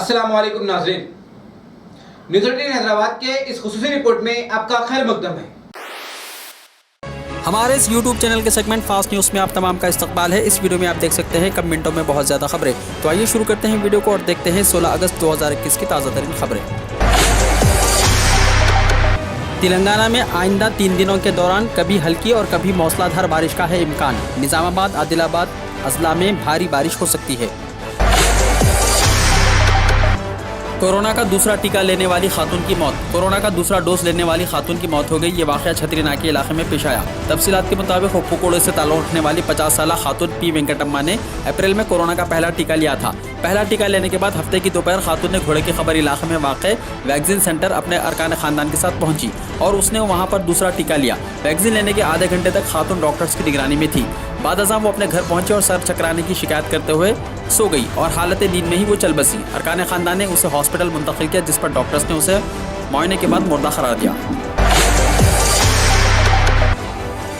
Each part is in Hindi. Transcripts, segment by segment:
अस्सलाम वालेकुम नाज़रीन, न्यूज़ 18 हैदराबाद के इस खुसूसी रिपोर्ट में आपका खैर मकदम है। हमारे इस YouTube चैनल के सेगमेंट फास्ट न्यूज़ में आप तमाम का इस्तकबाल है। इस वीडियो में आप देख सकते हैं कम मिनटों में बहुत ज़्यादा खबरें। तो आइए शुरू करते हैं वीडियो को और देखते हैं 16 अगस्त 2021 की ताज़ा तरीन खबरें। तेलंगाना में आइंदा 3 दिनों के दौरान कभी हल्की और कभी मौसलाधार बारिश का है इम्कान। निज़ामाबाद, आदिलाबाद, अजला में भारी बारिश हो सकती है। कोरोना का दूसरा टीका लेने वाली खातून की मौत। कोरोना का दूसरा डोज लेने वाली खातून की मौत हो गई। ये वाक़या छतरीनाके इलाके में पेश आया। तफसीलात के मुताबिक हुप्पुकोड़े से ताल्लुक़ रखने वाली 50 साला खातून पी वेंकटम्मा ने अप्रैल में कोरोना का पहला टीका लिया था। पहला टीका लेने के बाद हफ्ते की दोपहर खातून ने घोड़े की खबर इलाके में वाक़ वैक्सीन सेंटर अपने अरकान ख़ानदान के साथ पहुंची और उसने वहां पर दूसरा टीका लिया। वैक्सीन लेने के आधे घंटे तक खातून डॉक्टर्स की निगरानी में थी। बाद अज़ां वो अपने घर पहुंचे और सर चकराने की शिकायत करते हुए सो गई और हालत नींद में ही वो चल बसी। अरकान ख़ानदान ने उसे हॉस्पिटल मुंतकिल किया, जिस पर डॉक्टर्स ने उसे मुआयने के बाद मुर्दा करार दिया।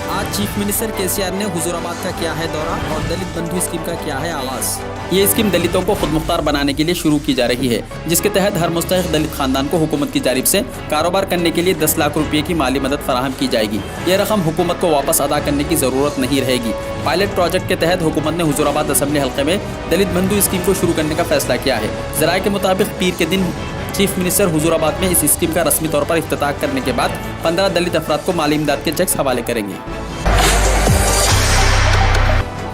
आज चीफ मिनिस्टर केसीआर ने हुजूराबाद का किया है दौरा और दलित बंधु स्कीम का किया है आगाज। ये स्कीम दलितों को खुद मुख्तार बनाने के लिए शुरू की जा रही है, जिसके तहत हर मुस्तहिक दलित खानदान को हुकूमत की जानिब से कारोबार करने के लिए 10 लाख रुपये की माली मदद फराहम की जाएगी। ये रकम हुकूमत को वापस अदा करने की ज़रूरत नहीं रहेगी। पायलट प्रोजेक्ट के तहत हुकूमत ने हुजूराबाद असम्बली हल्के में दलित बंधु स्कीम को शुरू करने का फैसला किया है। ज़राए के मुताबिक पीर के दिन चीफ मिनिस्टर हुजूराबाद में इस स्कीम का रस्मी तौर पर इफ्तिताह करने के बाद 15 दलित अफराद को माली इमदाद के चेक्स हवाले करेंगे।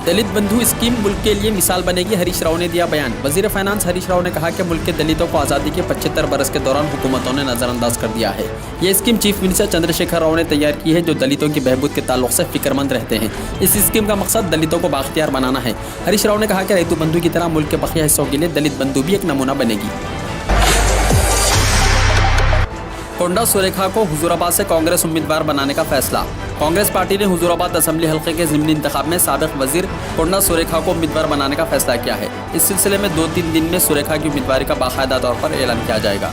दलित बंधु स्कीम मुल्क के लिए मिसाल बनेगी, हरीश राव ने दिया बयान। वजीर फाइनेंस हरीश राव ने कहा कि मुल्क के दलितों को आज़ादी के 75 बरस के दौरान हुकूमतों ने नज़रअंदाज कर दिया है। ये scheme chief minister Chandrashekhar Rao ने तैयार की है, जो दलितों की बहबूद के ताल्लुक से फिक्रमंद रहते हैं। इस स्कीम का मकसद दलितों को बाख्तियार बनाना है। हरीश राव ने कहा कि रैतु बंधु की तरह मुल्क के बकिया हिस्सों के लिए दलित बंधु भी एक नमूना बनेगी। कोंडा सुरेखा को हुजूराबाद से कांग्रेस उम्मीदवार बनाने का फैसला। कांग्रेस पार्टी ने हुजूराबाद असम्बली हल्के के ज़िमनी इंतखाब में साबिक वजीर कोंडा सुरेखा को उम्मीदवार बनाने का फैसला किया है। इस सिलसिले में 2-3 दिन में सुरेखा की उम्मीदवारी का बाकायदा तौर पर ऐलान किया जाएगा।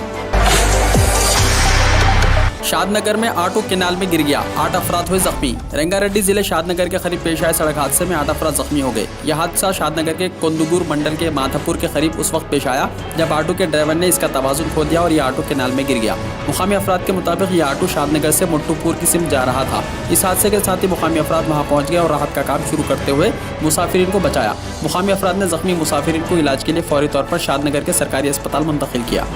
शादनगर में ऑटो केनाल में गिर गया, 8 अफराद हुए जख्मी। रंगारेड्डी जिले शादनगर के करीब पेश आए सड़क हादसे में 8 अफराद जख्मी हो गए। यह हादसा शादनगर के कोंदुगुर मंडल के माधापुर के करीब उस वक्त पेश आया जब ऑटो के ड्राइवर ने इसका तवाज़ुन खो दिया और यह ऑटो केनाल में गिर गया। मुकामी अफराद के मुताबिक यह ऑटो शादनगर से मुट्टूपुर की सिमत जा रहा था। इस हादसे के साथ ही मुकामी अफराद वहाँ पहुँच गए और राहत का काम शुरू करते हुए मुसाफिरीन को बचाया। मुकामी अफराद ने जख्मी मुसाफिरीन को इलाज के लिए फौरी तौर पर शादनगर के सरकारी अस्पताल मुंतकिल किया।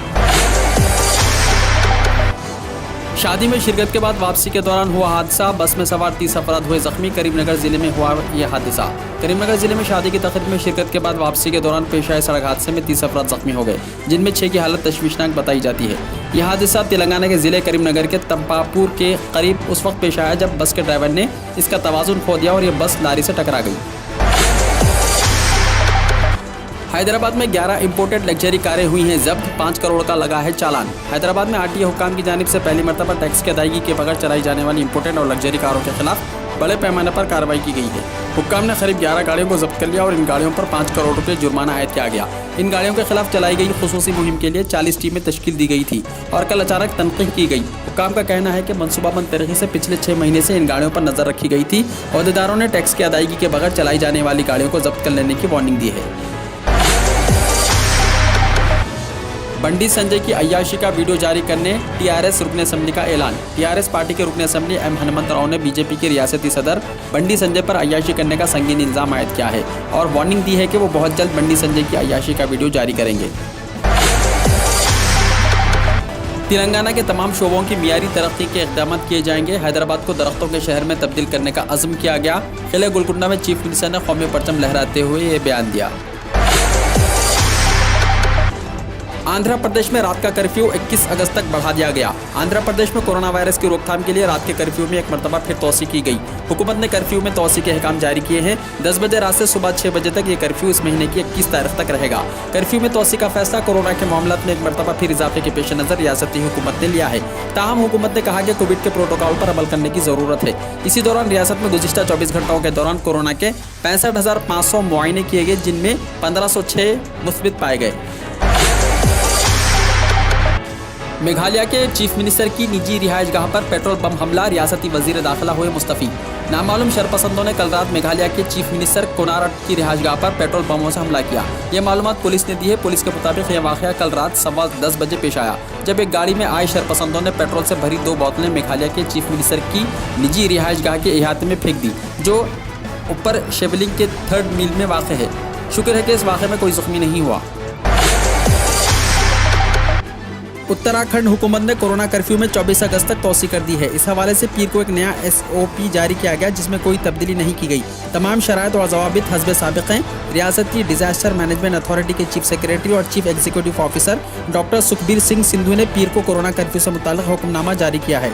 शादी में शिरकत के बाद वापसी के दौरान हुआ हादसा, बस में सवार 30 अफराद हुए जख्मी। करीमनगर जिले में हुआ यह हादसा। करीमनगर जिले में शादी की तकरीब में शिरकत के बाद वापसी के दौरान पेश आए सड़क हादसे में 30 अफराद जख्मी हो गए, जिनमें 6 की हालत तशवीशनाक बताई जाती है। यह हादसा तेलंगाना के जिले करीमनगर के तंपापुर के करीब उस वक्त पेश आया जब बस के ड्राइवर ने इसका तवाज़ुन खो दिया और यह बस लारी से टकरा गई। हैदराबाद में 11 इंपोर्टेड लग्जरी कारें हुई हैं जब्त, 5 करोड़ का लगा है चालान। हैदराबाद में आरटीए हुक्काम की जानिब से पहली मरतबा टैक्स की अदायगी के बगैर चलाई जाने वाली इंपोर्टेड और लग्जरी कारों के खिलाफ बड़े पैमाने पर कार्रवाई की गई है। हुक्काम ने करीब 11 गाड़ियों को जब्त कर लिया और इन गाड़ियों पर 5 करोड़ रुपये जुर्माना आयद किया गया। इन गाड़ियों के खिलाफ चलाई गई खुसूसी मुहिम के लिए 40 टीमें तश्कील दी गई थी और कल अचानक तनकीद की गई। हुक्काम का कहना है कि मनसूबाबंद तरीके से पिछले 6 महीने से इन गाड़ियों पर नजर रखी गई थी। अहदेदारों ने टैक्स की अदायगी के बगैर चलाई जाने वाली गाड़ियों को जब्त कर लेने की वार्निंग दी है। बंडी संजय की अय्याशी का वीडियो जारी करने टीआरएस रुकन असम्बली का ऐलान। टीआरएस पार्टी के रुकन असम्बली एम हनुमंत राव ने बीजेपी के रियासती सदर बंडी संजय पर अय्याशी करने का संगीन इल्ज़ाम आयद किया है और वार्निंग दी है कि वो बहुत जल्द बंडी संजय की अय्याशी का वीडियो जारी करेंगे। तेलंगाना के तमाम शोबों की मियारी तरक्की के इक़दाम किए जाएंगे। हैदराबाद को दरख्तों के शहर में तब्दील करने का अज़्म किया गया। किले गोलकुंडा में चीफ मिनिस्टर ने कौमी परचम लहराते हुए ये बयान दिया। आंध्र प्रदेश में रात का कर्फ्यू 21 अगस्त तक बढ़ा दिया गया। आंध्र प्रदेश में कोरोना वायरस की रोकथाम के लिए रात के कर्फ्यू में एक मरतबा फिर तोसी की गई। हुकूमत ने कर्फ्यू में तोसी के अहकाम जारी किए हैं। 10 बजे रात से सुबह 6 बजे तक ये कर्फ्यू इस महीने की 21 तारीख तक रहेगा। कर्फ्यू में तोसी का फैसला कोरोना के मामलों में एक मरतबा फिर इजाफे के पेश नज़र रियासती हुकूमत ने लिया है। ताहम हुकूमत ने कहा कि कोविड के प्रोटोकॉल पर अमल करने की ज़रूरत है। इसी दौरान रियासत में गुज़िश्ता 24 घंटों के दौरान कोरोना के 65,500 मुआयने किए गए, जिनमें 1506 मुस्बित पाए गए। मेघालय के चीफ मिनिस्टर की निजी रिहाइशगाह पर पेट्रोल बम हमला, रियासती वजीर दाखिला हुए मुस्तफ़ी। नामालूम शरपसंदों ने कल रात मेघालय के चीफ मिनिस्टर कोनारक की रिहाइशगाह पर पेट्रोल बमों से हमला किया। ये मालूमात पुलिस ने दी है। पुलिस के मुताबिक यह वाक़या कल रात 10:15 बजे पेश आया, जब एक गाड़ी में आए शरपसंदों ने पेट्रोल से भरी 2 बोतलें मेघालय के चीफ मिनिस्टर की निजी रिहाइशगाह के अहाते में फेंक दी, जो ऊपर शेवलिंग के 3rd मील में वाक़ है। शुक्र है कि इस वाक़े में कोई ज़ख्मी नहीं हुआ। उत्तराखंड हुकूमत ने कोरोना कर्फ्यू में 24 अगस्त तक तोसी कर दी है। इस हवाले से पीर को एक नया SOP जारी किया गया, जिसमें कोई तब्दीली नहीं की गई। तमाम शराइत और ज़वाबित हस्ब साबिक़ हैं। रियासत की डिज़ास्टर मैनेजमेंट अथॉरिटी के चीफ सेक्रेटरी और chief executive officer doctor Sukhbir Singh Sindhu ने पीर को कोरोना कर्फ्यू से मुताल्लिक़ हुक्मनामा जारी किया है।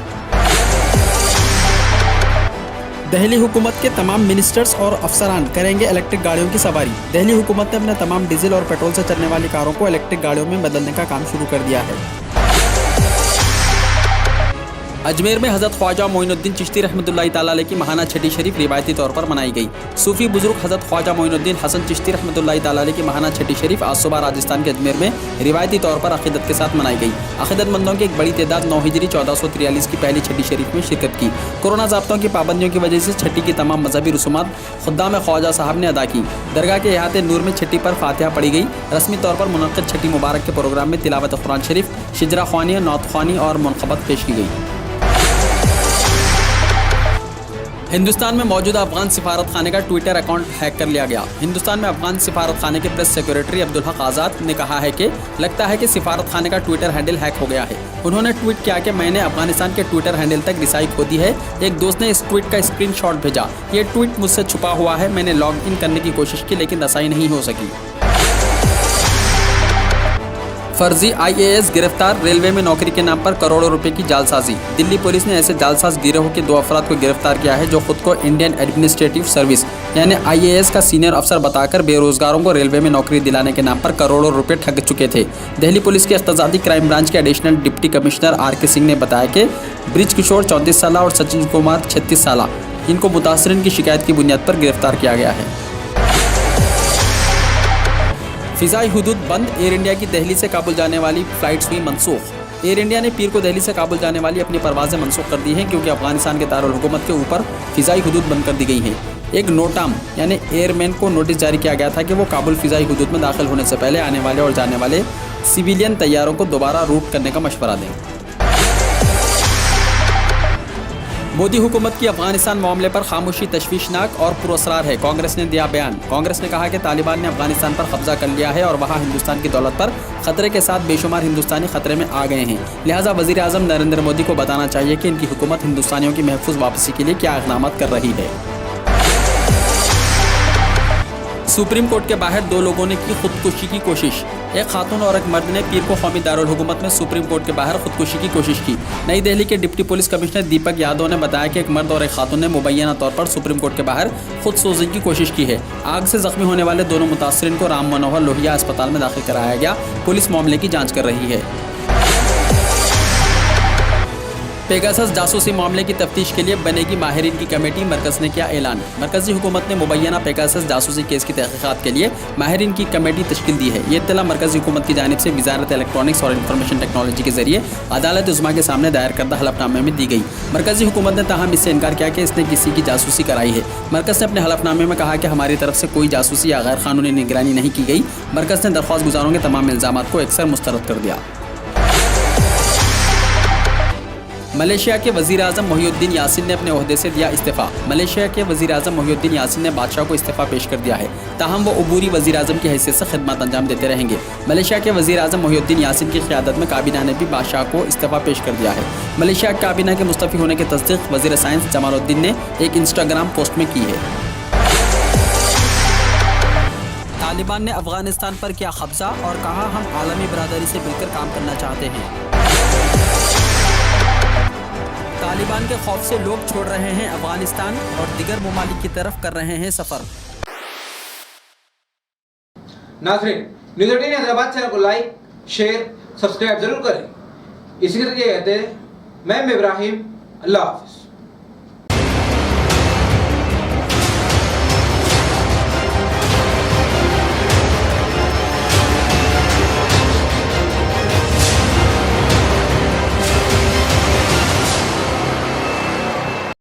दिल्ली हुकूमत के तमाम मिनिस्टर्स और अफसरान करेंगे इलेक्ट्रिक गाड़ियों की सवारी। दिल्ली हुकूमत ने अपने तमाम डीजल और पेट्रोल से चलने वाली कारों को इलेक्ट्रिक गाड़ियों में बदलने का काम शुरू कर दिया है। अजमेर में हज़रत ख्वाजा मोइनुद्दीन चिश्ती रहमतुल्लाहि ताला अलैह की महाना छठी शरीफ रिवायती तौर पर मनाई गई। सूफी बुजुर्ग हज़रत ख्वाजा मोइनुद्दीन हसन चिश्ती रहमतुल्लाहि ताला अलैह की महाना छठी शरीफ आज सुबह राजस्थान के अजमेर में रिवायती तौर पर अक़ीदत के साथ मनाई गई। अक़ीदतमंदों की एक बड़ी तादाद 9 हिजरी 1443 की पहली छठी शरीफ में शिरकत की। कोरोना ज़ाब्तों की पाबंदियों की वजह से छठी की तमाम मजहबी रसूमात खुद्दाम ख्वाजा साहब ने अदा की। दरगाह के अहाते नूर में छठी पर फातिहा पढ़ी गई। रस्मी तौर पर मुनक़्क़िद छठी मुबारक के प्रोग्राम में तिलावत कुरान शरीफ, शिजरा ख्वानी, नौत ख्वानी और मुनक़बत पेश की गई। हिंदुस्तान में मौजूद अफगान सिफारत खाने का ट्विटर अकाउंट हैक कर लिया गया। हिंदुस्तान में अफगान सिफारत खाने के प्रेस सेक्रेटरी अब्दुल हक आज़ाद ने कहा है कि लगता है कि सिफारत खाने का ट्विटर हैंडल हैक हो गया है। उन्होंने ट्वीट किया कि मैंने अफगानिस्तान के ट्विटर हैंडल तक रिसाई खो दी है। एक दोस्त ने इस ट्वीट का स्क्रीनशॉट भेजा। ये ट्वीट मुझसे छुपा हुआ है। मैंने लॉग इन करने की कोशिश की, लेकिन रसाई नहीं हो सकी। फर्जी IAS गिरफ्तार। रेलवे में नौकरी के नाम पर करोड़ों रुपए की जालसाजी। दिल्ली पुलिस ने ऐसे जालसाज गिरोह के 2 अफराद को गिरफ्तार किया है, जो खुद को इंडियन एडमिनिस्ट्रेटिव सर्विस यानी IAS का सीनियर अफसर बताकर बेरोजगारों को रेलवे में नौकरी दिलाने के नाम पर करोड़ों रुपए ठग चुके थे। दिल्ली पुलिस के इख्तिसासी क्राइम ब्रांच के additional deputy commissioner RK Singh ने बताया कि ब्रिज किशोर 34 साल और सचिन कुमार 36 साल इनको मुतासरीन की शिकायत की बुनियाद पर गिरफ्तार किया गया है। फ़िज़ाई हुदूद बंद। एयर इंडिया की दिल्ली से काबुल जाने वाली फ़्लाइट्स हुई मनसूख। एयर इंडिया ने पीर को दिल्ली से काबुल जाने वाली अपनी परवाज़ें मनसूख कर दी हैं, क्योंकि अफगानिस्तान के दारुल हुकूमत के ऊपर फ़िज़ाई हुदूद बंद कर दी गई हैं। एक नोटाम यानी एयरमैन को नोटिस जारी किया गया था कि वो काबुल फ़िज़ाई हुदूद में दाखिल होने से पहले आने वाले और जाने वाले सिविलियन तैयारों को दोबारा रूट करने का मशवरा दें। मोदी हुकूमत की अफगानिस्तान मामले पर खामोशी तशवीशनाक और पुरअसरार है। कांग्रेस ने दिया बयान। कांग्रेस ने कहा कि तालिबान ने अफगानिस्तान पर कब्जा कर लिया है और वहां हिंदुस्तान की दौलत पर खतरे के साथ बेशुमार हिंदुस्तानी खतरे में आ गए हैं। लिहाजा वज़ीर आज़म नरेंद्र मोदी को बताना चाहिए कि इनकी हुकूमत हिंदुस्तानियों की महफूज वापसी के लिए क्या इक़दाम कर रही है। सुप्रीम कोर्ट के बाहर 2 लोगों ने की खुदकुशी की कोशिश। एक खातून और एक मर्द ने पीर को कौमी दारुल हुकूमत में सुप्रीम कोर्ट के बाहर खुदकुशी की कोशिश की। नई दिल्ली के deputy police commissioner Deepak Yadav ने बताया कि एक मर्द और एक खातून ने मुबैना तौर पर सुप्रीम कोर्ट के बाहर खुदसोजी की कोशिश की है। आग से जख्मी होने वाले दोनों मुतासरीन को राम मनोहर लोहिया अस्पताल में दाखिल कराया गया। पुलिस मामले की जाँच कर रही है। पेगासस जासूसी मामले की तफ्तीश के लिए बनेगी माहिरीन की कमेटी। मरकज़ ने किया ऐलान। मरकज़ी हुकूमत ने मुबैना पेगासस जासूसी केस की तहक़ीक़ात के लिए माहिरीन की कमेटी तश्कील दी है। ये इत्तला मरकज़ी हुकूमत की जानिब से वज़ारत इलेक्ट्रॉनिक्स और इंफॉर्मेशन टेक्नोलॉजी के जरिए अदालत उज़्मा के सामने दायर करदा हलफनामे में दी गई। मरकज़ी हुकूमत ने ताहम इससे इनकार किया कि इसने किसी की जासूसी कराई है। मरकज़ ने अपने हलफनामे में कहा कि हमारी तरफ से कोई जासूसी या गैर कानूनी निगरानी नहीं की गई। मरकज़ ने दरख्वास्त गुजारों के तमाम इल्ज़ामात को अक्सर मुस्तरद कर दिया। मलेशिया के वज़ीर आज़म मोहिउद्दीन यासीन ने अपने ओहदे से दिया इस्तीफ़ा। मलेशिया के वज़ीर आज़म मोहिउद्दीन यासीन ने बादशाह को इस्तीफ़ा पेश कर दिया है। ताहम वो अबूरी वज़ीर आज़म की हैसियत से खिदमत अंजाम देते रहेंगे। मलेशिया के वज़ीर आज़म मोहिउद्दीन यासीन की क़यादत में काबीना ने भी बादशाह को इस्तीफ़ा पेश कर दिया है। मलेशिया की काबीना के मुस्तफ़ी होने की तस्दीक वज़ीर साइंस जमालुद्दीन ने एक इंस्टाग्राम पोस्ट में की है। तालिबान ने अफगानिस्तान पर किया कब्जा और कहा, हम आलमी बरादरी से मिलकर काम करना चाहते हैं। तालिबान के खौफ से लोग छोड़ रहे हैं अफगानिस्तान और दिगर ममालिक की तरफ कर रहे हैं सफ़र। नाज़रीन, न्यूज़ 18 हैदराबाद चैनल को लाइक, शेयर, सब्सक्राइब जरूर करें। इसी तरह कहते हैं मैं इब्राहिम। अल्लाह हाफ़िज़।